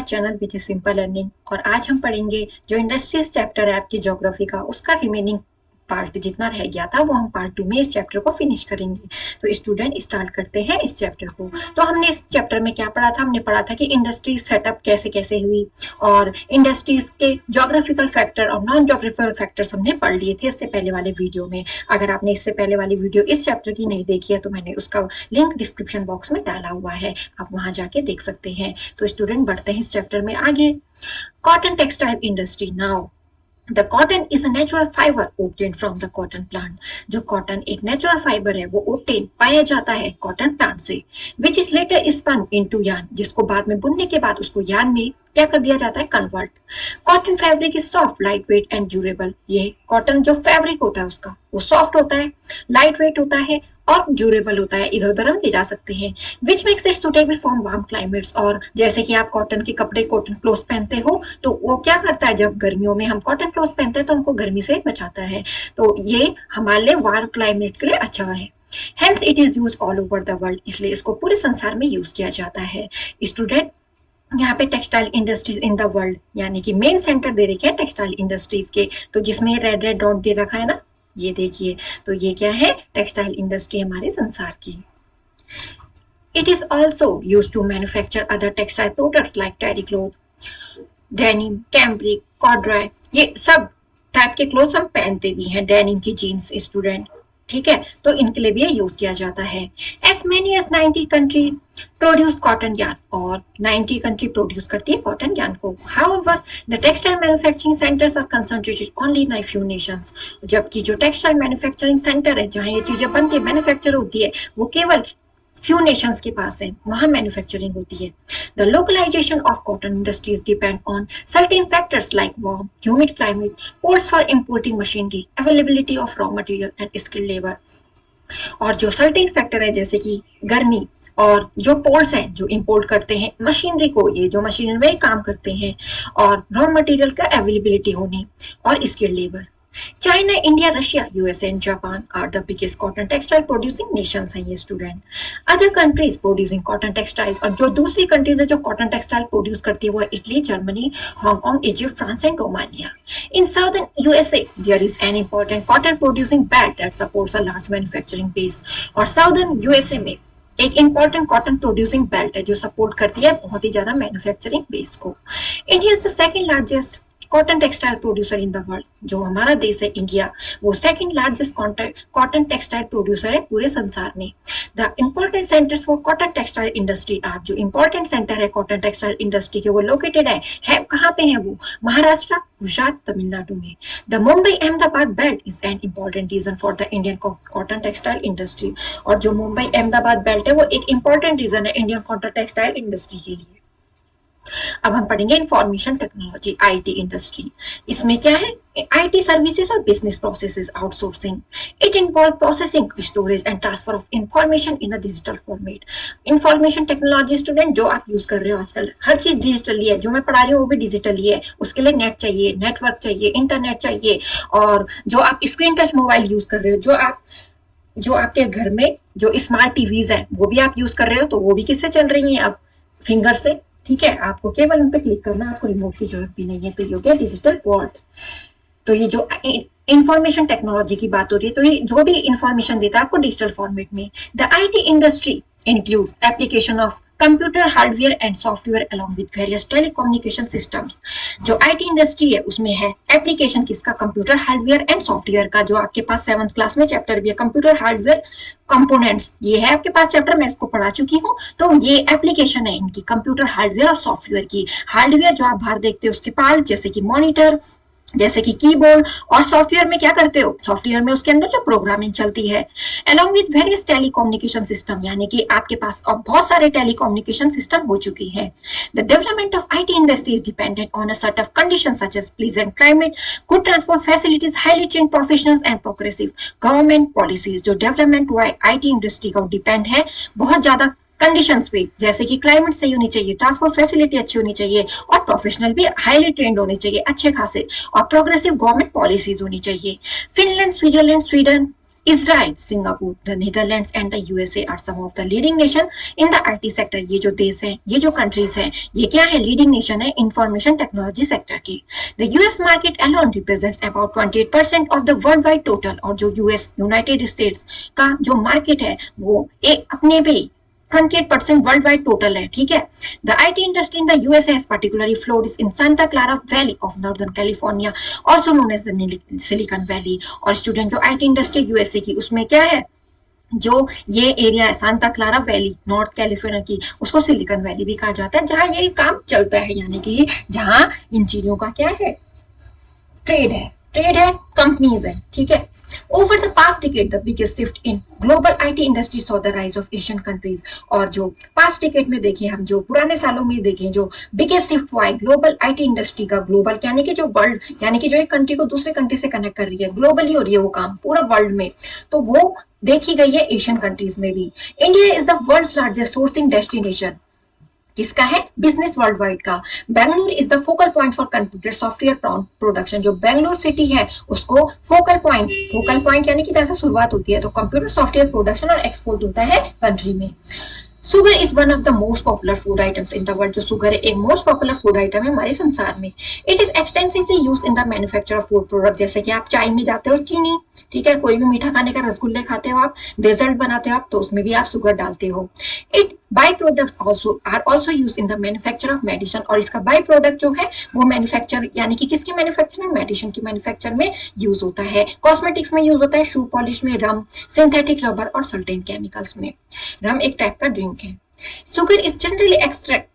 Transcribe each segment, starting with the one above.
Channel which is simple learning. और आज हम पढ़ेंगे जो इंडस्ट्रीज चैप्टर है आपकी ज्योग्राफी का, उसका रिमेनिंग पार्ट जितना रह गया था वो हम पार्ट 2 में इस चैप्टर को फिनिश करेंगे। तो स्टूडेंट स्टार्ट करते हैं इस चैप्टर को। तो हमने इस चैप्टर में क्या पढ़ा था? हमने पढ़ा था कि इंडस्ट्री सेटअप कैसे कैसे हुई और इंडस्ट्रीज के ज्योग्राफिकल फैक्टर और नॉन ज्योग्राफिकल फैक्टर्स हमने पढ़ लिए थे इससे पहले वाले वीडियो में। अगर आपने इससे पहले वाली वीडियो इस चैप्टर की नहीं देखी है तो मैंने उसका लिंक डिस्क्रिप्शन बॉक्स में डाला हुआ है, आप वहां जाके देख सकते हैं। तो स्टूडेंट बढ़ते हैं इस चैप्टर में आगे। Cotton textile industry. Now The cotton is a natural fiber obtained from the cotton plant. जो कॉटन एक नेचुरल फाइबर है वो obtain पाया जाता है कॉटन प्लांट से, which is later spun into yarn, जिसको बाद में बुनने के बाद उसको यार्न में क्या कर दिया जाता है? Convert. Cotton fabric is soft, light weight and durable. ये कॉटन जो फैब्रिक होता है उसका वो सॉफ्ट होता है, लाइट वेट होता है और ड्यूरेबल होता है, इधर उधर हम ले जा सकते हैं। Which makes it suitable for warm climates. और जैसे कि आप कॉटन के कपड़े, कॉटन क्लोथ पहनते हो तो वो क्या करता है, जब गर्मियों में हम कॉटन क्लोथ पहनते हैं तो हमको गर्मी से बचाता है, तो ये हमारे लिए वार्म क्लाइमेट के लिए अच्छा है। Hence it is used all over the world, इसलिए इसको पूरे संसार में यूज किया जाता है। स्टूडेंट यहाँ पे textile industries in the world यानी कि मेन सेंटर दे रखे हैं टेक्सटाइल इंडस्ट्रीज के, तो जिसमें रेड रेड डॉट दे रखा है ना, ये देखिए, तो ये क्या है? टेक्सटाइल इंडस्ट्री हमारे संसार की। It is also use to manufacture other textile products like terry cloth, denim, cambric, corduroy, ये सब टाइप के क्लोथ हम पहनते भी हैं। डेनिम की जीन्स स्टूडेंट, ठीक है, तो इनके लिए भी यूज किया जाता है। As many as 90 country produce cotton yarn, और 90 कंट्री प्रोड्यूस करती है कॉटन यार्न को। However the textile manufacturing centres are concentrated only in few nations, जबकि जो टेक्सटाइल मैन्युफैक्चरिंग सेंटर है जहां ये चीजें बनती है, मैन्युफैक्चर होती है, वो केवल फ्यू नेशंस के पास है, वहां मैन्युफैक्चरिंग होती है। The localisation of cotton industries depend on certain factors like warm, humid climate, ports for importing machinery, availability of raw material and skilled labour. और जो सर्टेन फैक्टर है जैसे कि गर्मी और जो पोर्ट्स हैं जो इंपोर्ट करते हैं मशीनरी को, ये जो मशीनरी में काम करते हैं, और रॉ मटेरियल का अवेलेबिलिटी होनी और skilled labour. China, India, Russia, USA and Japan are the biggest cotton textile producing nations हैं ये student. Other countries producing cotton textiles, और जो दूसरी कंट्रीज है जो कॉटन टेक्सटाइल प्रोड्यूस करती है वो है Italy, Germany, Hong Kong, Egypt, France and Romania. In southern USA there is an important cotton producing belt that supports a large manufacturing base. और साउदर्न यूएसए में एक इंपॉर्टेंट कॉटन प्रोड्यूसिंग बेल्ट है जो support करती है बहुत ही ज्यादा मैन्युफैक्चरिंग बेस को। India is the second largest cotton textile producer in the world, जो हमारा देश है इंडिया वो second largest cotton textile producer है पूरे संसार में। The important centres for cotton textile industry are, जो इंपॉर्टेंट सेंटर है कॉटन टेक्सटाइल इंडस्ट्री के वो लोकेटेड है कहाँ पे है वो? महाराष्ट्र, गुजरात, तमिलनाडु में। The Mumbai Ahmedabad belt is an important region for the Indian cotton textile industry, और जो मुंबई अहमदाबाद बेल्ट है वो एक इंपॉर्टेंट रीजन है इंडियन कॉटन टेक्सटाइल इंडस्ट्री के लिए। अब हम पढ़ेंगे इंफॉर्मेशन टेक्नोलॉजी, आईटी इंडस्ट्री। इसमें क्या है? आईटी सर्विसेज और business processes outsourcing. It involve processing, storage and transfer of information in a digital format. Information technology student जो आप यूज कर रहे हो आजकल, हर चीज डिजिटली है, जो मैं पढ़ा रही हूँ वो भी डिजिटली है। उसके लिए नेट चाहिए, नेटवर्क चाहिए, इंटरनेट चाहिए, और जो आप स्क्रीन टच मोबाइल यूज कर रहे हो, जो आपके घर में जो स्मार्ट टीवीज है वो भी आप यूज कर रहे हो, तो वो भी किससे चल रही है? अब फिंगर से, ठीक है, आपको केवल उन पे क्लिक करना है, आपको रिमोट की जरूरत भी नहीं है। तो ये हो गया डिजिटल वर्ल्ड। तो ये जो इंफॉर्मेशन टेक्नोलॉजी की बात हो रही है, तो ये जो भी इंफॉर्मेशन देता है आपको डिजिटल फॉर्मेट में। The IT industry include application of computer hardware and software along with various telecommunication systems. जो आईटी इंडस्ट्री है उसमें है एप्लीकेशन किसका? कंप्यूटर हार्डवेयर एंड सॉफ्टवेयर का, जो आपके पास 7th क्लास में चैप्टर भी है कंप्यूटर हार्डवेयर कंपोनेंट्स, ये है आपके पास चैप्टर, मैं इसको पढ़ा चुकी हूँ। तो ये एप्लीकेशन है इनकी कंप्यूटर हार्डवेयर और सॉफ्टवेयर की। हार्डवेयर जो आप बाहर देखते हो उसके पार्ट, जैसे कि मॉनिटर, जैसे कि कीबोर्ड, और सॉफ्टवेयर में क्या करते हो? सॉफ्टवेयर में उसके अंदर जो प्रोग्रामिंग चलती है, along with various telecommunication system, यानी कि आपके पास अब बहुत सारे टेलीकम्युनिकेशन सिस्टम हो चुकी है। The development of IT industry is dependent on a set of conditions such as pleasant climate, good transport facilities, highly trained professionals and progressive government policies. जो डेवलपमेंट हुआ है आईटी इंडस्ट्री का depend है बहुत ज्यादा कंडीशंस पे, जैसे कि क्लाइमेट सही होनी चाहिए, ट्रांसपोर्ट फैसिलिटी अच्छी होनी चाहिए, और प्रोफेशनल भी हाईली ट्रेंड होने चाहिए अच्छे खासे, और प्रोग्रेसिव गवर्नमेंट पॉलिसीज होनी चाहिए। Finland, Switzerland, Sweden, Israel, Singapore, the Netherlands and the USA are some of the leading nation in the IT sector. ये जो देश हैं, ये जो countries हैं, ये क्या है? Leading nation है information technology sector की. The US market alone represents about 28% of the worldwide total. और जो US United States का जो market है, वो एक अपने पे 28% वर्ल्ड वाइड टोटल है, ठीक है. The IT industry in the USA has particularly flourish in Santa Clara valley of northern California, also known as the Silicon valley. और स्टूडेंट जो आईटी इंडस्ट्री यूएसए की, उसमें क्या है? जो ये एरिया है Santa Clara valley north California की, उसको सिलिकॉन वैली भी कहा जाता है, जहां ये काम चलता है, यानी कि जहां इन चीजों का क्या है? ट्रेड है, कंपनीज है, ठीक है. Over the past decade, the biggest shift in global IT industry saw the rise of Asian countries. और जो past decade में देखें हम, जो पुराने सालों में देखें, जो biggest shift हुआ है ग्लोबल IT इंडस्ट्री का, ग्लोबल यानी कि जो वर्ल्ड, यानी कि जो एक कंट्री को दूसरे कंट्री से कनेक्ट कर रही है, ग्लोबली हो रही है वो काम पूरा वर्ल्ड में, तो वो देखी गई है एशियन कंट्रीज में भी. India is the world's largest sourcing destination. किसका है? बिजनेस वर्ल्ड वाइड का. Bengaluru is the focal point for computer software production. जो बेंगलुरु सिटी है उसको फोकल पॉइंट यानी कि जैसे शुरुआत होती है, तो कंप्यूटर सॉफ्टवेयर प्रोडक्शन और एक्सपोर्ट होता है कंट्री में. Sugar is one of the most popular food items in the world. जो सुगर है एक मोस्ट पॉपुलर फूड आइटम है हमारे संसार में. It is extensively used in the manufacture of food product. जैसे कि आप चाय में जाते हो चीनी, ठीक है, कोई भी मीठा खाने का, रसगुल्ले खाते हो आप, डेजर्ट बनाते हो आप, तो उसमें भी आप शुगर डालते हो. Its by products are also use in the manufacture of medicine. और इसका बाई प्रोडक्ट जो है वो मैन्युफैक्चर, यानी कि किसके मैन्युफैक्चर में? मेडिसिन की मैन्युफैक्चर में यूज होता है. कॉस्मेटिक्स में यूज होता है, शू पॉलिश में, रम, सिंथेटिक रबर और सर्टेन केमिकल्स में. रम एक टाइप का ड्रिंक है. Sugar is generally extracted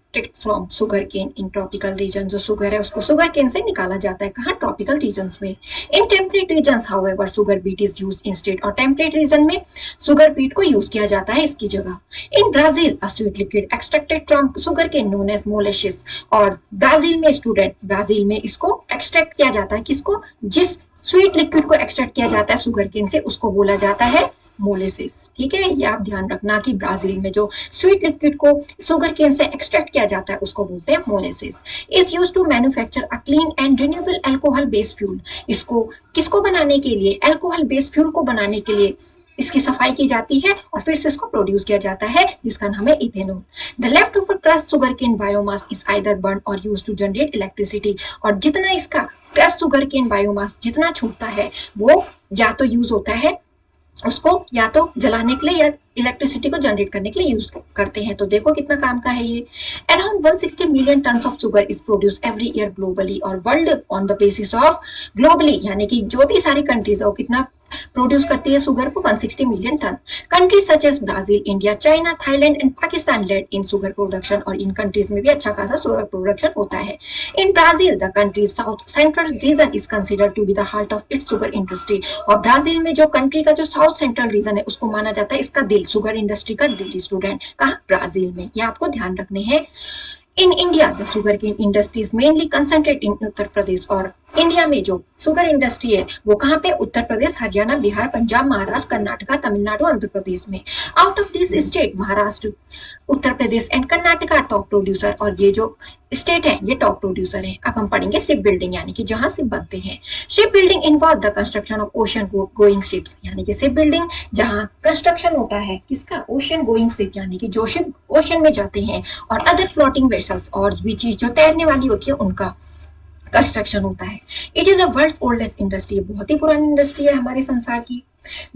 from sugar cane in tropical region. जो सुगर है उसको सुगर केन से निकाला जाता है. कहाँ? ट्रॉपिकल रीजन्स में. In temperate regions however sugar beet is used instead. और टेम्परेट रीजन में सुगर बीट को यूज किया जाता है इसकी जगह. In Brazil a sweet liquid extracted from sugar cane known as molasses. और ब्राजील में स्टूडेंट, ब्राजील में इसको एक्सट्रैक्ट किया जाता है. किसको? जिस स्वीट लिक्विड को एक्सट्रैक्ट किया जाता है सुगर केन से, उसको बोला जाता है मोलेसिस. ठीक है, ये आप ध्यान रखना कि ब्राजील में जो स्वीट लिक्विड को शुगर केन से एक्सट्रैक्ट किया जाता है उसको बोलते हैं molasses. Is used to manufacture a clean and renewable alcohol based fuel. इसको किसको बनाने के लिए? अल्कोहल बेस्ड फ्यूल को बनाने के लिए इसकी सफाई की जाती है और फिर से इसको प्रोड्यूस किया जाता है, जिसका नाम है ethanol. The left over crushed sugar cane biomass is either burn or use to generate electricity. और जितना इसका क्रस्ट शुगर केन बायोमास जितना छूटता है वो या तो यूज होता है, उसको या तो जलाने के लिए या इलेक्ट्रिसिटी को जनरेट करने के लिए यूज करते हैं. तो देखो कितना काम का है ये. Around 160 million tons of sugar is produce every year globally. और world on the basis of globally, यानी कि जो भी सारी कंट्रीज है वो कितना प्रोड्यूस करती है शुगर को? 160 million ton. Countries such as Brazil, India, China, Thailand and Pakistan lead in sugar production. और इन कंट्रीज में भी अच्छा खासा शुगर प्रोडक्शन होता है. In Brazil the country south central region is considered to be the heart of its sugar industry. और Brazil में जो कंट्री का जो साउथ सेंट्रल रीजन है उसको माना जाता है इसका दिल, शुगर इंडस्ट्री का दिल. स्टूडेंट कहाँ? ब्राजील में. ये आपको ध्यान रखने हैं. In India the sugar cane industry is mainly concentrate in Uttar Pradesh. और इंडिया में जो शुगर इंडस्ट्री है वो कहाँ पे? उत्तर प्रदेश, हरियाणा, बिहार, पंजाब, महाराष्ट्र, कर्नाटका, तमिलनाडु, आंध्र प्रदेश में. Out of this state Maharashtra, Uttar Pradesh and Karnataka top producer. और ये जो स्टेट है ये टॉप प्रोड्यूसर है. अब हम पढ़ेंगे शिप बिल्डिंग, यानी कि जहां शिप बनते हैं. Ship building involve the construction of ocean going ships. यानी कि शिप बिल्डिंग जहां कंस्ट्रक्शन होता है किसका? ओशन गोइंग शिप, यानी कि जो शिप ओशन में जाते हैं. और अदर फ्लोटिंग वेसल्स, और भी चीज जो तैरने वाली होती है उनका कंस्ट्रक्शन होता है. It is the world's oldest industry. बहुत ही पुरानी इंडस्ट्री है हमारे संसार की.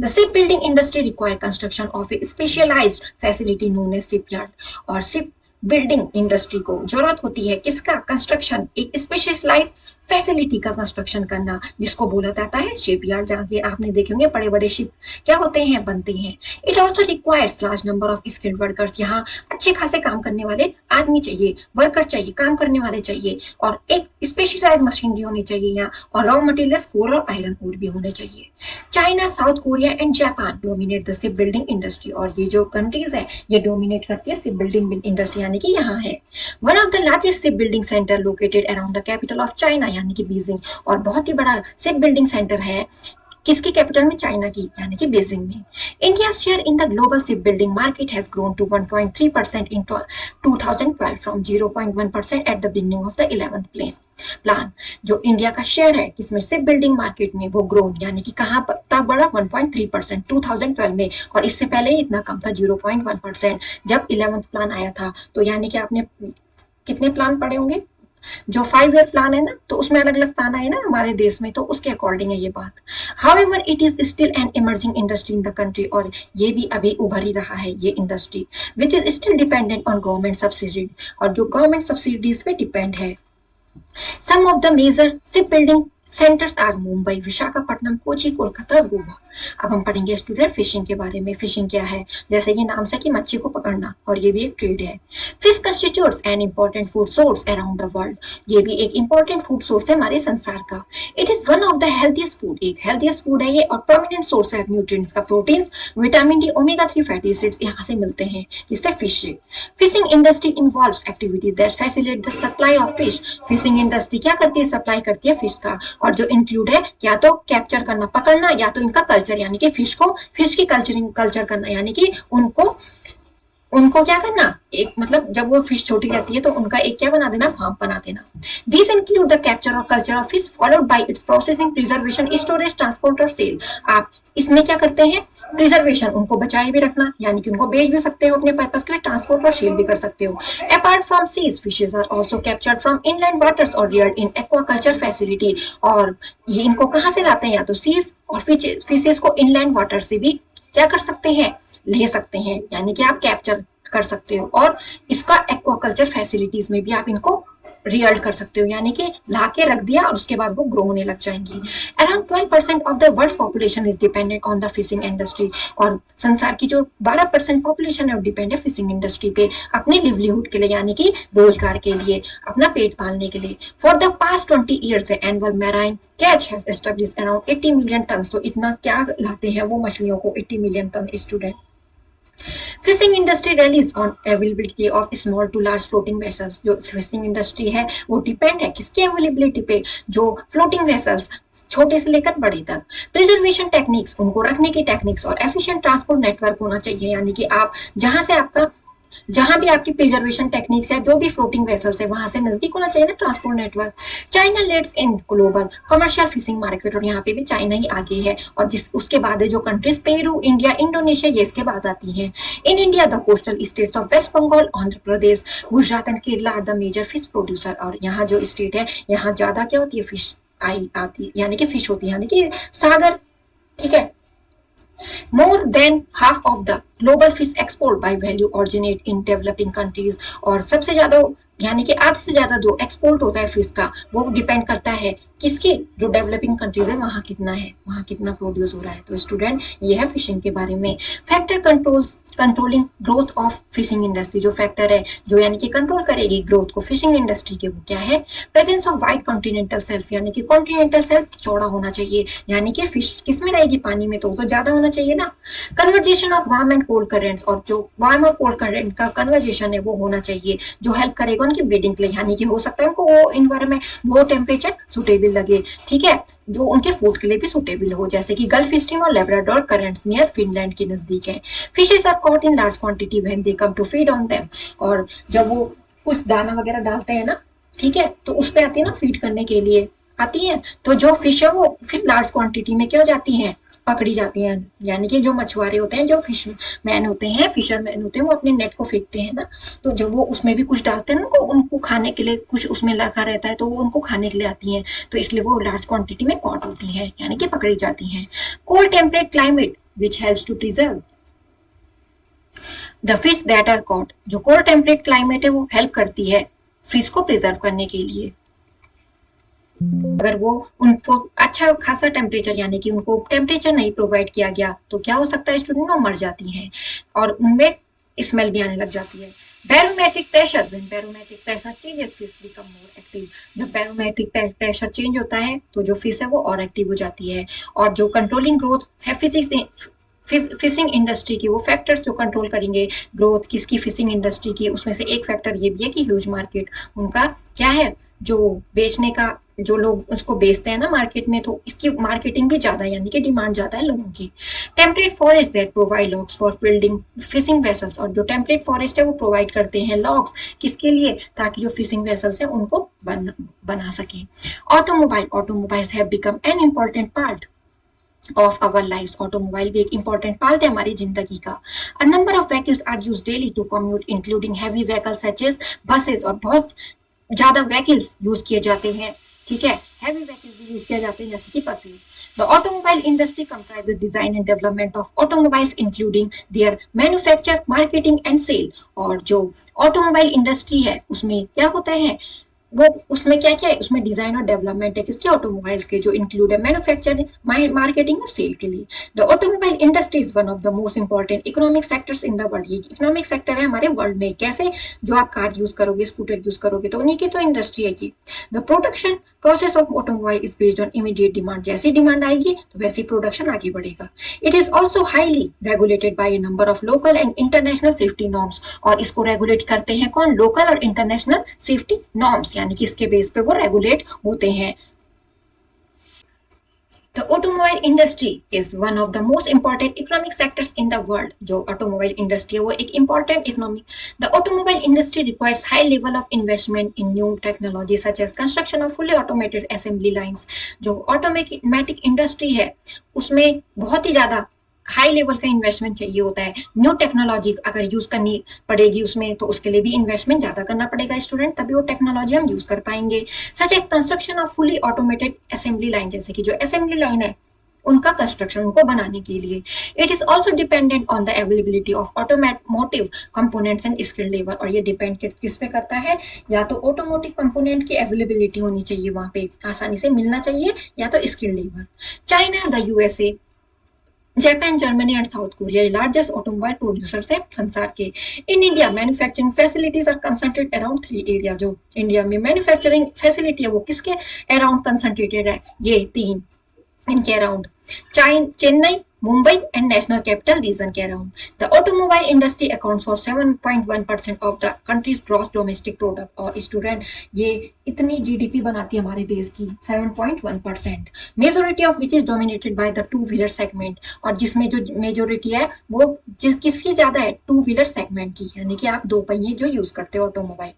The ship building industry require construction of a specialised facility known as shipyard. और शिप बिल्डिंग इंडस्ट्री को जरूरत होती है किसका? कंस्ट्रक्शन, एक स्पेशलाइज्ड फैसिलिटी का कंस्ट्रक्शन करना, जिसको बोला जाता है शिपयार्ड. जहाँ के आपने देखे होंगे बड़े बड़े शिप क्या होते हैं? बनते हैं. It also requires large number of skilled workers. यहाँ अच्छे खासे काम करने वाले आदमी चाहिए, वर्कर चाहिए, काम करने वाले चाहिए. और एक स्पेशलाइज्ड मशीनरी होनी चाहिए यहाँ. और रॉ मटेरियल्स कोल और आयरन ओर भी होने चाहिए. China, south Korea and Japan dominate the ship building industry. और ये जो कंट्रीज है ये डोमिनेट करती है शिप बिल्डिंग इंडस्ट्री, यानी कि यहाँ है. One of the largest ship building centre located around the capital of China, यानी कि बीजिंग. और बहुत ही बड़ा शिप बिल्डिंग सेंटर है किसकी कैपिटल में? चाइना की, यानी कि बीजिंग में। India share in the global ship building market has grown to 1.3% in 2012 from 0.1% at the beginning of the 11th plan. जो इंडिया का शेयर है किसमें? शिप बिल्डिंग मार्केट में, वो ग्रोन यानी कि कहाँ तक बढ़ा? 1.3% 2012 में, और इससे पहले ही इतना कम था 0.1% जब 11th प्लान आया था। तो यानी कि आपने कितने प्लान पढ़े होंगे? जो 5 ईयर प्लान है ना, तो उसमें अलग अलग प्लान आए ना हमारे देश में, तो उसके अकॉर्डिंग है ये बात। However it is still an emerging industry in the country, और ये भी अभी उभर ही रहा है ये industry, which is still dependent on government subsidy, और जो गवर्नमेंट सब्सिडीज पे डिपेंड है। Some of the major shipbuilding centers are Mumbai, Visakhapatnam, Kochi, Kolkata और गोवा। अब हम पढ़ेंगे स्टूडेंट फिशिंग के बारे में। फिशिंग क्या है? जैसे कि नाम से कि मच्छी को पकड़ना, और ये भी एक ट्रेड है। Fish constitutes an important food source around the world, ये भी एक important food source है हमारे संसार का। It is one of the healthiest food, एक healthiest food है ये, और permanent source है nutrients का, proteins, vitamin D, omega 3 fatty acids यहाँ से मिलते हैं, इससे फिश से। Fishing industry involves activities that facilitate the supply of fish. Fishing industry क्या करती है? सप्लाई करती है फिश का, और जो इंक्लूड है या तो कैप्चर करना, पकड़ना, या तो इनका कल्चर यानी कि फिश की कल्चर करना, यानी कि उनको क्या करना, एक मतलब जब वो फिश छोटी रहती है तो उनका एक क्या बना देना? फार्म बना देना। दिस इंक्लूड द कैप्चर और culture of fish followed by it's processing, preservation, storage, transport और सेल। आप इसमें क्या करते हैं? प्रिजर्वेशन, उनको बचाए भी रखना, यानी कि उनको बेच भी सकते हो अपने पर्पस के लिए, ट्रांसपोर्ट और सेल भी कर सकते हो। Apart from seas, fishes are also captured from inland waters और रियर्ड इन एक्वाकल्चर फैसिलिटी, और ये इनको कहाँ से लाते हैं? या तो सीज और फिशेज को इनलैंड वाटर से भी क्या कर सकते हैं? ले सकते हैं, यानी कि आप कैप्चर कर सकते हो, और इसका एक्वाकल्चर फैसिलिटीज में भी आप इनको रियल्ड कर सकते हो, यानी कि ला के रख दिया और उसके बाद वो ग्रो होने लग जाएंगी। Around 12% of the world population is dependent on the fishing industry, और संसार की जो 12% पॉपुलेशन है वो डिपेंड है फिशिंग इंडस्ट्री पे, अपने लिवलीहुड के लिए, यानी कि रोजगार के लिए, अपना पेट पालने के लिए। For the past 20 years the annual marine catch has established around 80 million ton. तो इतना क्या लाते हैं वो मछलियों को? 80 million ton student. Fishing industry relies on availability of small to large floating vessels। जो फिशिंग इंडस्ट्री है वो डिपेंड है किसकी अवेलेबिलिटी पे? जो फ्लोटिंग वेसल्स, छोटे से लेकर बड़े तक। प्रिजर्वेशन टेक्निक्स, उनको रखने की टेक्निक्स, और एफिशिएंट ट्रांसपोर्ट नेटवर्क होना चाहिए, यानी कि आप जहां भी आपकी प्रिजर्वेशन टेक्निक्स है, जो भी फ्लोटिंग वेसल्स है, वहां से नजदीक होना चाहिए ना transport network. China leads in global commercial fishing market, और यहाँ पे भी चाइना ही आगे है, और उसके बाद है जो कंट्रीज पेरू, इंडिया, इंडोनेशिया, ये इसके बाद आती हैं। In India the coastal states of West Bengal, Andhra Pradesh, Gujarat and Kerala are the major fish producer, और यहाँ जो स्टेट है यहाँ ज्यादा क्या होती है? फिश आती, यानी कि फिश होती है, यानी कि सागर, ठीक है। More than half of the global fish export by value originate in developing countries, और सबसे ज्यादा यानी कि आधे से ज्यादा जो एक्सपोर्ट होता है फिश का, वो डिपेंड करता है किसके? जो डेवलपिंग कंट्रीज है वहां कितना है, वहां कितना प्रोड्यूस हो रहा है। तो स्टूडेंट ये है फिशिंग के बारे में। Factor controlling growth of fishing industry, जो फैक्टर है जो यानी कि कंट्रोल करेगी ग्रोथ को फिशिंग इंडस्ट्री के, वो क्या है? Presence of wide continental shelf, यानी कि कॉन्टिनेंटल शेल्फ चौड़ा होना चाहिए, यानी कि फिश किस में रहेगी? पानी में, तो ज्यादा होना चाहिए ना। Conversation of warm and cold currents, और जो वार्म और कोल्ड करेंट का कन्वर्जेशन है वो होना चाहिए, जो हेल्प करेगा उनकी ब्रीडिंग के लिए, यानी कि हो सकता है उनको वो इन्वायरमेंट, वो टेम्परेचर सुटेबल लगे, ठीक है, जो उनके फूड के लिए भी सुटेबल हो, जैसे कि गल्फ स्ट्रीम और लेब्राडोर करंट्स नियर फिनलैंड के नजदीक है। Fishes are caught in large quantity when they come to feed on them, और जब वो कुछ दाना वगैरह डालते हैं ना, ठीक है, तो उस पे आती है ना फीड करने के लिए आती है, तो जो फिश है वो फिर लार्ज क्वांटिटी में क्या हो जाती है? पकड़ी जाती हैं, यानी कि जो मछुआरे होते हैं, जो फिशरमैन होते हैं, वो अपने नेट को फेंकते हैं ना, तो जब वो उसमें भी कुछ डालते हैं ना, उनको खाने के लिए कुछ उसमें लगा रहता है, तो वो उनको खाने के लिए आती हैं, तो इसलिए वो लार्ज क्वांटिटी में कॉट होती है, यानी कि पकड़ी जाती हैं। Cold temperate climate which helps to preserve the fish that are caught, जो कोल्ड टेम्परेट क्लाइमेट है वो हेल्प करती है फिश को प्रिजर्व करने के लिए। अगर वो उनको अच्छा खासा टेम्परेचर, यानी कि उनको टेम्परेचर नहीं प्रोवाइड किया गया, तो क्या हो सकता है स्टूडेंट? वो मर जाती हैं और उनमें स्मेल भी आने लग जाती है। barometric pressure, when barometric pressure changes fish become more active, जब barometric pressure चेंज होता है तो जो फिश है वो और एक्टिव हो जाती है। और जो कंट्रोलिंग ग्रोथ है फिशिंग इंडस्ट्री की, वो फैक्टर्स जो कंट्रोल करेंगे ग्रोथ किसकी? फिशिंग इंडस्ट्री की, उसमें से एक फैक्टर ये भी है कि ह्यूज मार्केट, उनका क्या है? जो बेचने का, जो लोग उसको बेचते हैं ना मार्केट में, तो इसकी मार्केटिंग भी ज्यादा है, यानी कि डिमांड ज्यादा है लोगों की। Temperate forest that provide logs for building fishing vessels, और जो टेम्परेट फॉरेस्ट है वो प्रोवाइड करते हैं लॉग्स, किसके लिए, ताकि जो फिशिंग वेसल्स है उनको बना सके। Automobiles have become an important part of our life. Automobile भी एक इंपॉर्टेंट पार्ट है हमारी जिंदगी का। A number of vehicles are use daily to commute including heavy vehicles such as buses, और बहुत ज्यादा व्हीकल्स यूज किए जाते हैं, ठीक है, हैवी व्हीकल्स भी यूज किए जाते हैं जैसे कि buses. The automobile industry comprises design and development of automobiles including their manufacture, marketing and sale। और जो ऑटोमोबाइल इंडस्ट्री है उसमें क्या होता है, वो उसमें क्या क्या है, उसमें डिजाइन और डेवलपमेंट है किसके, ऑटोमोबाइल्स के, जो इंक्लूड है मैन्युफैक्चरिंग, मार्केटिंग और सेल के लिए। The automobile industry is one of the most important economic sectors in the world. ये इकोनॉमिक सेक्टर है हमारे वर्ल्ड में। कैसे, जो आप कार यूज करोगे, स्कूटर यूज करोगे, तो उन्हीं की तो इंडस्ट्री है की। The production process of automobile is based on immediate demand. जैसी डिमांड आएगी तो वैसी प्रोडक्शन आगे बढ़ेगा। It is also highly regulated by A number of local and international safety norms. और इसको रेगुलेट करते हैं कौन, लोकल और इंटरनेशनल सेफ्टी नॉर्म्स, यानी कि इसके बेस पे वो रेगुलेट होते हैं। The automobile industry is one of the most important economic sectors in the world। जो ऑटोमोबाइल इंडस्ट्री है वो एक important economic। The automobile industry requires high level of investment in new technology such as construction of fully automated assembly lines। जो automatic industry है उसमें बहुत ही ज्यादा हाई लेवल का इन्वेस्टमेंट चाहिए होता है। न्यू टेक्नोलॉजी अगर यूज करनी पड़ेगी उसमें, तो उसके लिए भी इन्वेस्टमेंट ज्यादा करना पड़ेगा स्टूडेंट, तभी वो टेक्नोलॉजी हम यूज कर पाएंगे। Such as construction of fully automated assembly line, जैसे कि जो असेंबली लाइन है उनका कंस्ट्रक्शन, उनको बनाने के लिए। It is also dependent on the availability of automotive components and skilled labour. और ये डिपेंड किस पे करता है, या तो ऑटोमोटिव कंपोनेंट की अवेलेबिलिटी होनी चाहिए, वहां पे आसानी से मिलना चाहिए, या तो skilled labour. China, the USA, Japan, Germany and South Korea ये लार्जेस्ट ऑटोमोबाइल प्रोड्यूसर्स है संसार के। In India manufacturing facilities are concentrated around 3 area. जो इंडिया में मैन्युफैक्चरिंग फैसिलिटी है वो किसके अराउंड कंसंट्रेटेड है, ये 3 इनके around, Chennai, Mumbai and national capital region के around. The automobile industry accounts for 7.1% of the country's gross domestic product. और स्टूडेंट ये इतनी जीडीपी बनाती है हमारे देश की, 7.1%, majority of which is dominated by the two wheeler segment. और जिसमें जो मेजोरिटी है वो किसकी ज्यादा है, टू व्हीलर सेगमेंट की, यानी कि आप दो पहिए जो यूज करते हो ऑटोमोबाइल,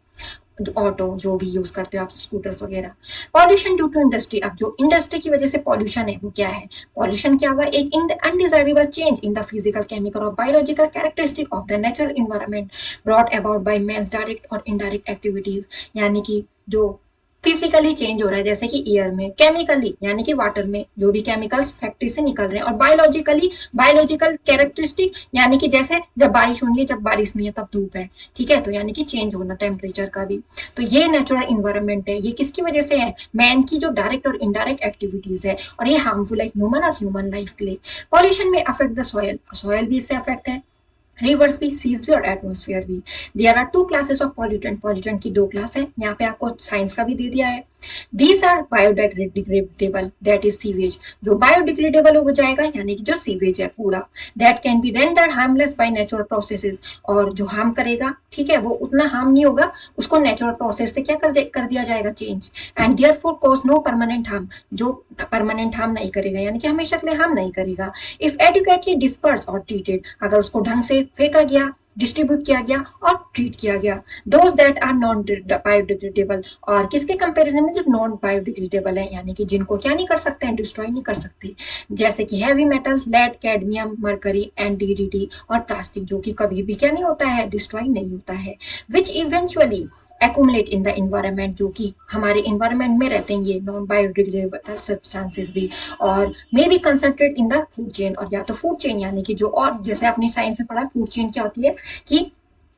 ऑटो जो भी यूज करते हो आप, स्कूटर्स वगैरह। पॉल्यूशन ड्यू टू इंडस्ट्री, अब जो इंडस्ट्री की वजह से पॉल्यूशन है वो क्या है, पॉल्यूशन क्या हुआ, एक undesirable change in the physical, chemical और biological characteristic of the natural environment brought about by man's direct और इनडायरेक्ट एक्टिविटीज। यानी कि जो फिजिकली चेंज हो रहा है, जैसे कि एयर में, केमिकली यानी कि वाटर में जो भी केमिकल्स फैक्ट्री से निकल रहे हैं, और बायोलॉजिकल कैरेक्टरिस्टिक, यानी कि जैसे जब बारिश होनी है, जब बारिश नहीं है तब धूप है, ठीक है, तो यानी कि चेंज होना टेम्परेचर का भी। तो ये नेचुरल इन्वायरमेंट है, ये किसकी वजह से है, मैन की जो डायरेक्ट और इनडायरेक्ट एक्टिविटीज है, और ये हार्मफुल है ह्यूमन और ह्यूमन लाइफ के लिए। पॉल्यूशन में अफेक्ट द सॉयल, सॉयल भी इससे अफेक्ट है, रिवर्स भी, सीज भी और एटमोस्फेयर भी। There are 2 classes of pollutant, pollutant की 2 क्लास है, यहाँ पे आपको साइंस का भी दे दिया है। These are biodegradable, that is sewage, जो बायोडिग्रेडेबल हो जाएगा, यानी कि जो सीवेज है कूड़ा, that can be rendered harmless by natural processes, और जो हार्म करेगा, ठीक है, वो उतना हार्म नहीं होगा, उसको नेचुरल प्रोसेस से क्या कर दिया जाएगा, change. And therefore cause no permanent harm, जो परमानेंट हार्म नहीं करेगा, यानी कि हमेशा के लिए हार्म नहीं करेगा। इफ एडुकेटली डिस्पर्स और ट्रीटेड, अगर उसको ढंग से फेंका गया, डिस्ट्रीब्यूट किया गया और ट्रीट किया गया। Those that are non biodegradable, और किसके कंपैरिजन में, जो नॉन बायोडिग्रेडेबल है, यानी कि जिनको क्या नहीं कर सकते हैं, डिस्ट्रॉय नहीं कर सकते, जैसे कि heavy metals, lead, cadmium, mercury and DDT, और प्लास्टिक जो कि कभी भी क्या नहीं होता है, डिस्ट्रॉय नहीं होता है। Which eventually accumulate in the environment, जो कि हमारे इन्वायरमेंट में रहते हैं, ये नॉन बायोडिग्रेडेबल सब्सटेंसेस भी, और may be concentrate in the food chain, और या तो फूड चेन, यानी कि जो, और जैसे आपने साइंस में पढ़ा फूड चेन क्या होती है, कि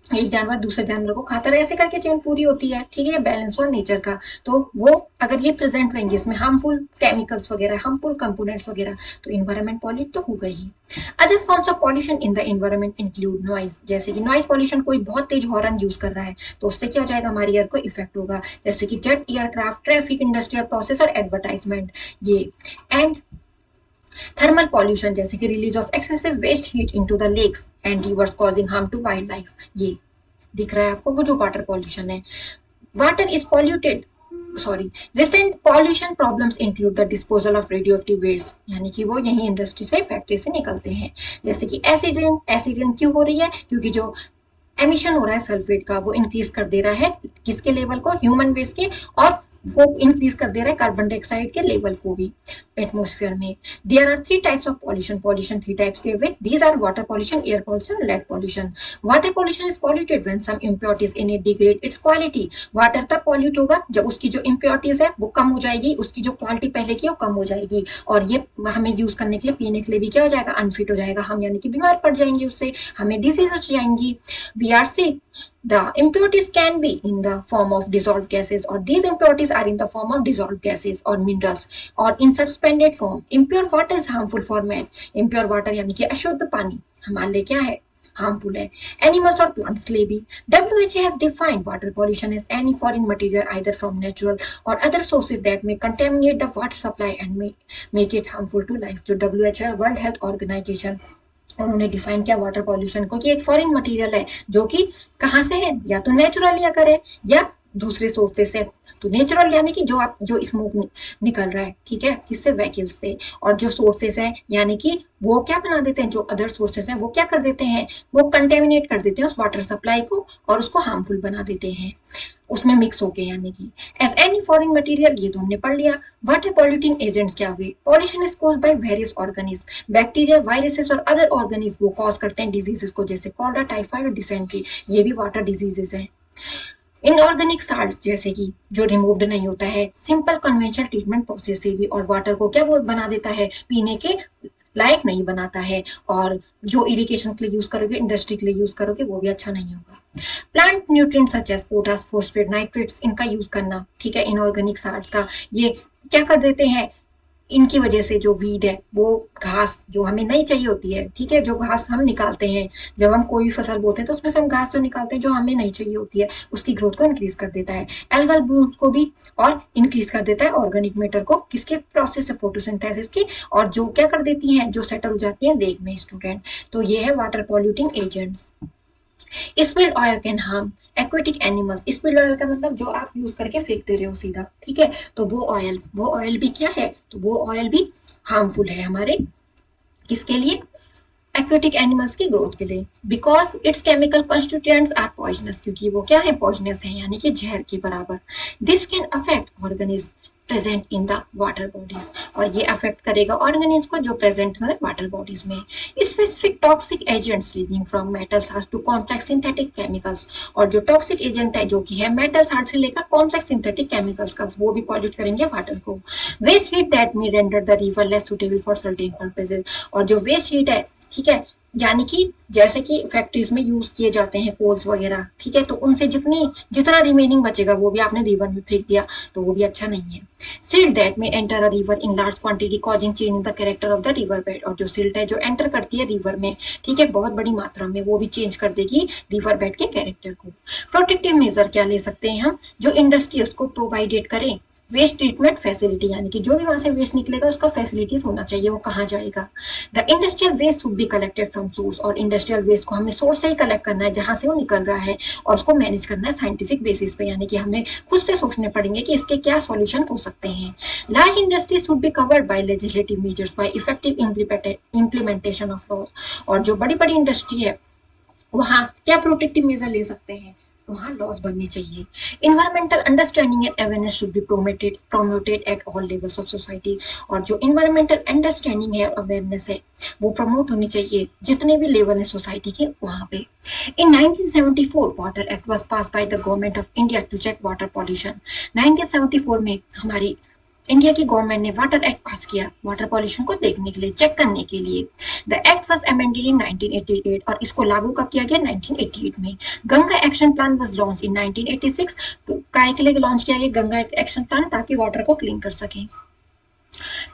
एक जानवर दूसरे जानवर को खाता रहे, ऐसे करके चेन पूरी होती है, ठीक है, बैलेंस और नेचर का। तो वो अगर ये प्रेजेंट रहेंगे इसमें हार्मफुल केमिकल्स वगैरह, हार्मफुल कंपोनेंट्स वगैरह, तो इन्वायरमेंट पॉल्यूट तो होगा ही। Other forms of pollution in the environment include noise, जैसे कि नॉइज पॉल्यूशन, कोई बहुत तेज हॉर्न यूज कर रहा है तो उससे क्या हो जाएगा, हमारी एयर को इफेक्ट होगा, जैसे कि jet aircraft, traffic, industrial process और एडवर्टाइजमेंट, ये। एंड थर्मल पॉल्यूशन, जैसे कि release of excessive waste heat into the lakes and rivers causing harm to wild life, ये दिख रहा है आपको, वो जो वाटर पॉल्यूशन है। Water is polluted sorry recent pollution problems include the disposal of radio active waste, यानी कि वो यही इंडस्ट्री से फैक्ट्री से निकलते हैं। जैसे कि एसिड रेन, एसिड रेन क्यों हो रही है, क्योंकि जो एमिशन हो रहा है सल्फेट का वो इंक्रीज कर दे रहा है किसके लेवल को, ह्यूमन वेस्ट के, और वो इंक्रीज कर दे रहा है कार्बन डाइऑक्साइड के लेवल को भी एटमोस्फेयर में। There are three types of pollution, pollution three types के हुए, these are water pollution, air pollution, land pollution. Water pollution is polluted when some impurities in it degrade its quality. Water तब pollute होगा जब उसकी जो impurities है वो कम हो जाएगी, उसकी जो क्वालिटी पहले की वो कम हो जाएगी, और ये हमें यूज करने के लिए, पीने के लिए भी क्या हो जाएगा, अनफिट हो जाएगा, हम यानी कि बीमार पड़ जाएंगे उससे, हमें डिजीज हो जाएंगी, we are sick. The impurities can be in the form of dissolved gases, or these impurities are in the form of dissolved gases or minerals, or in suspended form. Impure water is harmful for man. Impure water यानी कि अशुद्ध पानी हमारे लिए क्या है, harmful है, animals और plants के लिए भी। WHO has defined water pollution as any foreign material either from natural or other sources that may contaminate the water supply and may make it harmful to life। जो WHO है, world health organisation, उन्होंने define किया water pollution को कि एक foreign material है जो कि कहाँ से है, या तो नेचुरली अगर है या दूसरे सोर्सेस से। तो नेचुरल यानी कि जो स्मोक निकल रहा है, ठीक है, किससे, व्हीकल्स से, और जो सोर्सेस है यानी कि वो क्या बना देते हैं, जो अदर सोर्सेस हैं वो क्या कर देते हैं, वो कंटेमिनेट कर देते हैं उस वाटर सप्लाई को और उसको हार्मफुल बना देते हैं उसमें मिक्स होके, यानी कि एज एनी फॉरेन मटेरियल, ये तो हमने पढ़ लिया। वाटर पॉल्यूटिंग एजेंट्स क्या हुए, pollution is caused by various organism, bacteria, viruses और अदर ऑर्गेनिज्म वो कॉज करते हैं डिजीजेस को, जैसे कॉलरा, टाइफाइड और डिसेंट्री, ये भी वाटर डिजीजेस हैं। इनऑर्गेनिक साल्ट जैसे कि जो रिमूव्ड नहीं होता है सिंपल कन्वेंशनल ट्रीटमेंट प्रोसेस से भी, और वाटर को क्या वो बना देता है, पीने के लायक नहीं बनाता है, और जो इरिगेशन के लिए यूज करोगे, इंडस्ट्री के लिए यूज करोगे, वो भी अच्छा नहीं होगा। Plant nutrient such as potash, phosphate, nitrates, इनका यूज करना, ठीक है, इनऑर्गेनिक साल्ट का, ये क्या कर देते हैं, इनकी वजह से जो वीड है, वो घास जो हमें नहीं चाहिए होती है, ठीक है, जो घास हम निकालते हैं जब हम कोई भी फसल बोते हैं तो उसमें से हम घास जो निकालते हैं जो हमें नहीं चाहिए होती है, उसकी ग्रोथ को इंक्रीज कर देता है। एल्गल ब्लूम्स को भी और इंक्रीज कर देता है ऑर्गेनिक मैटर को, किसके प्रोसेस से, फोटोसिंथेसिस की, और जो क्या कर देती हैं, जो सेटल हो जाती हैं देग में स्टूडेंट। तो ये है water polluting agents. Spilled oil can harm aquatic animals, spilled oil का मतलब जो आप यूज करके फेंक दे रहे हो सीधा, ठीक है, तो वो ऑयल भी क्या है, तो वो ऑयल भी हार्मफुल है हमारे, किसके लिए, एक्वेटिक एनिमल्स की ग्रोथ के लिए, because its chemical constituents are poisonous, क्योंकि वो क्या है, पॉइजनस है, यानी कि जहर के बराबर। This can affect organism present in the water bodies, और ये अफेक्ट करेगा ऑर्गेनिज्म को जो प्रेजेंट है वाटर बॉडीज में। Specific toxic agents ranging from metals to complex synthetic chemicals, और जो टॉक्सिक एजेंट है जो कि है मेटल्स से लेकर कॉम्प्लेक्स सिंथेटिक केमिकल्स का, वो भी पॉल्यूट करेंगे वाटर को। Waste heat that may render the river less suitable for certain purposes, और जो वेस्ट हीट है, ठीक है, यानी कि जैसे कि फैक्ट्रीज में यूज किए जाते हैं कोल्स वगैरह, ठीक है, तो उनसे जितना रिमेनिंग बचेगा वो भी आपने रिवर में फेंक दिया, तो वो भी अच्छा नहीं है। सिल्ट दैट में enter a river in large quantity causing change in the character of the river bed, और जो सिल्ट है जो एंटर करती है रिवर में, ठीक है, बहुत बड़ी मात्रा में, वो भी चेंज कर देगी रिवर बेड के कैरेक्टर को। प्रोटेक्टिव मेजर क्या ले सकते हैं हम, जो इंडस्ट्री उसको प्रोवाइडेड करें वेस्ट ट्रीटमेंट फैसिलिटी, यानी कि जो भी वहां से वेस्ट निकलेगा उसका फैसिलिटीज होना चाहिए, वो कहाँ जाएगा। The industrial waste should be collected from source, और इंडस्ट्रियल वेस्ट को हमें सोर्स से ही कलेक्ट करना है जहां से वो निकल रहा है, और उसको मैनेज करना है साइंटिफिक बेसिस पे, यानी कि हमें खुद से सोचने पड़ेंगे कि इसके क्या सॉल्यूशन हो सकते हैं। Large industry should be covered by legislative measures bye effective implementation of law, और जो बड़ी बड़ी इंडस्ट्री है वहाँ क्या प्रोटेक्टिव मेजर ले सकते हैं, तो वहाँ लॉज बनने चाहिए। Environmental understanding and awareness should be promoted at all levels of society, और जो इन्वायरमेंटल अंडरस्टैंडिंग है, अवेयरनेस है, वो प्रमोट होनी चाहिए जितने भी लेवल है सोसाइटी के वहाँ पे। In 1974, Water Act was passed by the government of India to check water pollution. 1974 में हमारी इंडिया की गवर्नमेंट ने वाटर एक्ट पास किया वाटर पॉल्यूशन को देखने के लिए, चेक करने के लिए। The act was amended in 1988, और इसको लागू कब किया गया, 1988 में। Ganga action plan was launch in 1986, काय के लिए लॉन्च किया गया गंगा एक्शन प्लान, ताकि वाटर को क्लीन कर सकें।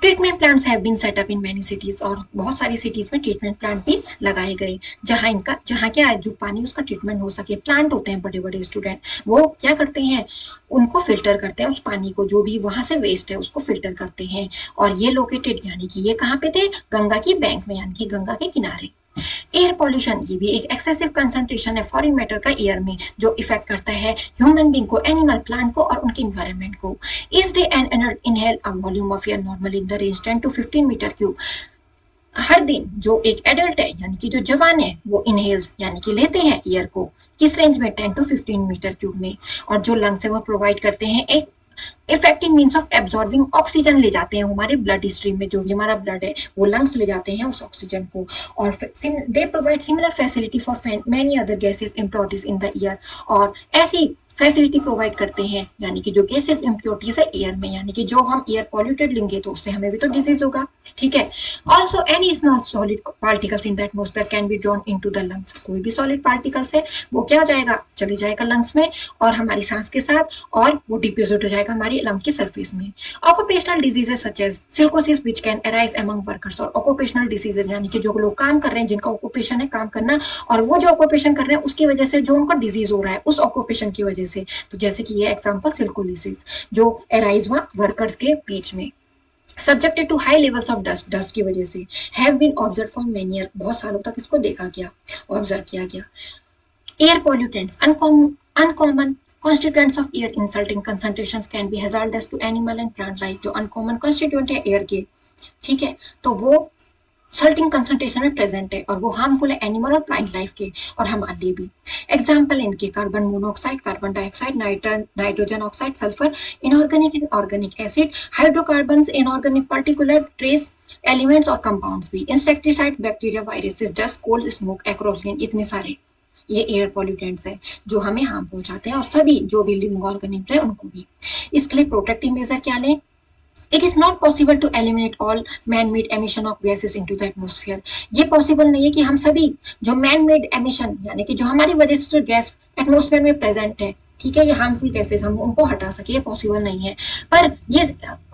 Treatment plants have been set up in many cities, और बहुत सारी सिटीज में ट्रीटमेंट प्लांट भी लगाए गए जहाँ क्या है, जो पानी उसका ट्रीटमेंट हो सके। प्लांट होते हैं बड़े बड़े स्टूडेंट, वो क्या करते हैं, उनको फिल्टर करते हैं, उस पानी को जो भी वहां से वेस्ट है उसको फिल्टर करते हैं, और ये लोकेटेड यानी कि ये कहाँ पे थे, गंगा की बैंक में, यानी कि गंगा के किनारे। एयर पॉल्यूशन ये भी एक एक्सेसिव कंसंट्रेशन है फॉरेन मैटर का एयर में जो इफेक्ट करता है ह्यूमन बींग को, एनिमल, प्लांट को और उनके इन्वायरमेंट को। Each day an inhale a volume of air normal in the range 10 to 15 metre cube. हर दिन जो एक एडल्ट है यानी कि जो जवान है वो इनहेल्स यानी कि लेते हैं एयर को किस रेंज में, 10 to 15 मीटर क्यूब में। और जो लंग्स है वो प्रोवाइड करते हैं एक effective means of absorbing oxygen, ले जाते हैं हमारे ब्लड स्ट्रीम में, जो भी हमारा ब्लड है वो लंग्स ले जाते हैं उस ऑक्सीजन को। और they provide similar facility for many other gases impurities in the air. और ऐसी फैसिलिटी प्रोवाइड करते हैं यानी कि जो गैसेस इम्प्योरिटीज है एयर में, यानी कि जो हम एयर पॉल्यूटेड लेंगे तो उससे हमें भी तो डिजीज होगा, ठीक है। Also any small solid particles in the atmosphere can be drawn into the lungs. कोई भी सॉलिड पार्टिकल्स है वो क्या हो जाएगा, चले जाएगा लंग्स में और हमारी सांस के साथ, और वो डिपोजिट हो जाएगा हमारी लंग की सरफेस में। Occupational diseases such as silicosis which can arise among workers. और ऑक्यूपेशनल डिजीजेस यानी कि जो लोग काम कर रहे हैं, जिनका ऑक्यूपेशन है काम करना, और वो जो ऑक्यूपेशन कर रहे हैं उसकी वजह से जो उनको डिजीज हो रहा है उस ऑक्यूपेशन की वजह से। तो जैसे कि ये एग्जांपल सिलिकोसिस जो अराइज हुआ वर्कर्स के बीच में, subjected to high levels of dust, dust की वजह से, have been observe for many year, बहुत सालों तक इसको देखा गया, ऑब्जर्व किया गया। Air pollutants uncommon constituents of air insulting concentrations can be hazardous to animal and plant life। जो अनकॉमन constituent है एयर के, ठीक है, तो वो सल्टिंग कंसंट्रेशन में प्रेजेंट है और वो हार्मफुल है एनिमल और प्लांट लाइफ के और हमारे लिए भी। एग्जाम्पल इनके carbon monoxide, carbon dioxide, nitrogen oxide, sulphur, inorganic and organic acid, hydrocarbons, inorganic particular trace elements और कंपाउंड्स भी, insecticides, bacteria, viruses, dust, cold, smoke, acrolein, इतने सारे ये एयर पॉल्यूटेंट्स है जो हमें हार्म पहुंचाते हैं और सभी जो भी लिविंग ऑर्गेनिज्म है उनको भी। इसके लिए प्रोटेक्टिव मेजर क्या लें? It is not possible to eliminate all man-made emission of gases into the atmosphere। ये पॉसिबल नहीं है कि हम सभी जो man-made emission यानी कि जो हमारी वजह से जो गैस एटमोस्फेयर में प्रेजेंट है, ठीक है, ये हार्मफुल गैसेस हम उनको हटा सके, ये पॉसिबल नहीं है। पर ये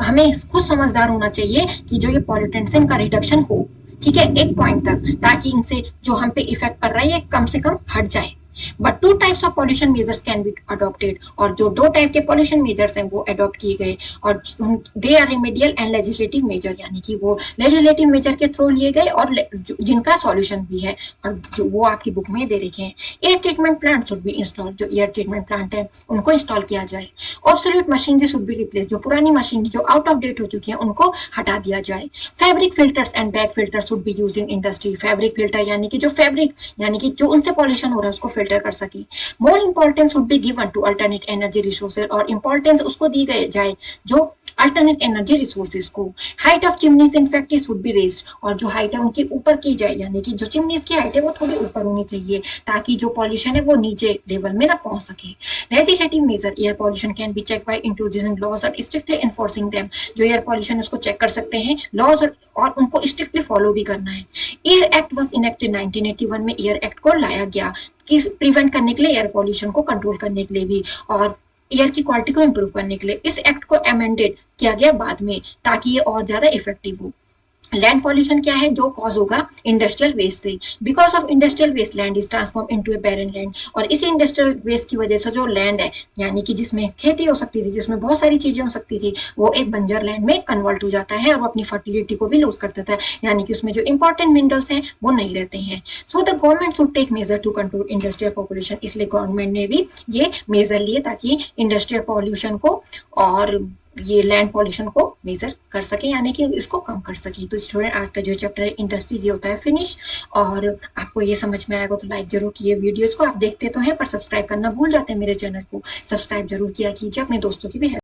हमें खुद समझदार होना चाहिए कि जो ये पॉल्यूटेंट्स है इनका रिडक्शन हो, ठीक है, एक पॉइंट तक, ताकि इनसे जो हम पे इफेक्ट पड़ रहा है ये कम से कम हट जाए। But two types of pollution measures can be adopted. और जो दो टाइप के पॉल्यूशन मेजर्स हैं वो अडॉप्ट किए गए और they are remedial and legislative measure, यानी कि वो लेजिस्लेटिव मेजर के थ्रू लिए गए और जिनका सॉल्यूशन भी है और जो वो आपकी बुक में दे रखे हैं। Air treatment plant should be install, जो एयर ट्रीटमेंट प्लांट है उनको इंस्टॉल किया जाए। Absolute machinery should be replace, जो पुरानी मशीन जो आउट ऑफ डेट हो चुकी है उनको हटा दिया जाए। Fabric filters and bag filters should be used in industry. Fabric filter यानी कि जो फैब्रिक यानी कि जो उनसे पॉल्यूशन हो रहा है उसको फिल्टर कर सके। More importance would be given to alternate energy resources, और इंपॉर्टेंस उसको दी गई जाए जो अल्टरनेट एनर्जी रिसोर्सेज को। Height of chimneys in factories would be raised, और जो हाइट है उनके ऊपर की जाए, यानी कि जो चिमनीज की हाइट है वो थोड़ी ऊपर होनी चाहिए ताकि जो पॉल्यूशन है वो नीचे लेवल में ना पहुंच सके। Legislative measure air pollution can be check by introducing laws और स्ट्रिक्टली एनफोर्सिंग देम। जो एयर पॉल्यूशन उसको चेक कर सकते हैं लॉज और उनको स्ट्रिक्टली फॉलो भी करना है। एयर एक्ट वाज इनेक्टेड 1981 में, एयर एक्ट को लाया गया कि प्रिवेंट करने के लिए, एयर पॉल्यूशन को कंट्रोल करने के लिए भी और एयर की क्वालिटी को इम्प्रूव करने के लिए। इस एक्ट को अमेंडेड किया गया बाद में ताकि ये और ज्यादा इफेक्टिव हो। लैंड पॉल्यूशन क्या है? जो कॉज होगा इंडस्ट्रियल वेस्ट से। Because of industrial waste land is transform into a barren land, और इसी इंडस्ट्रियल वेस्ट की वजह से जो लैंड है यानी कि जिसमें खेती हो सकती थी, जिसमें बहुत सारी चीजें हो सकती थी, वो एक बंजर लैंड में कन्वर्ट हो जाता है और वो अपनी फर्टिलिटी को भी लूज कर देता है, यानी कि उसमें जो इंपॉर्टेंट मिनरल्स हैं वो नहीं रहते हैं। So the government should take measure to control industrial population. इसलिए गवर्नमेंट ने भी ये मेजर लिए ताकि इंडस्ट्रियल पॉल्यूशन को और ये लैंड पॉल्यूशन को मेजर कर सके, यानी कि इसको कम कर सके। तो स्टूडेंट आज का जो चैप्टर है इंडस्ट्रीज ये होता है फिनिश। और आपको ये समझ में आएगा तो लाइक जरूर कीजिए वीडियोस को। आप देखते तो हैं पर सब्सक्राइब करना भूल जाते हैं मेरे चैनल को, सब्सक्राइब जरूर किया कीजिए, अपने दोस्तों की भी हेल्प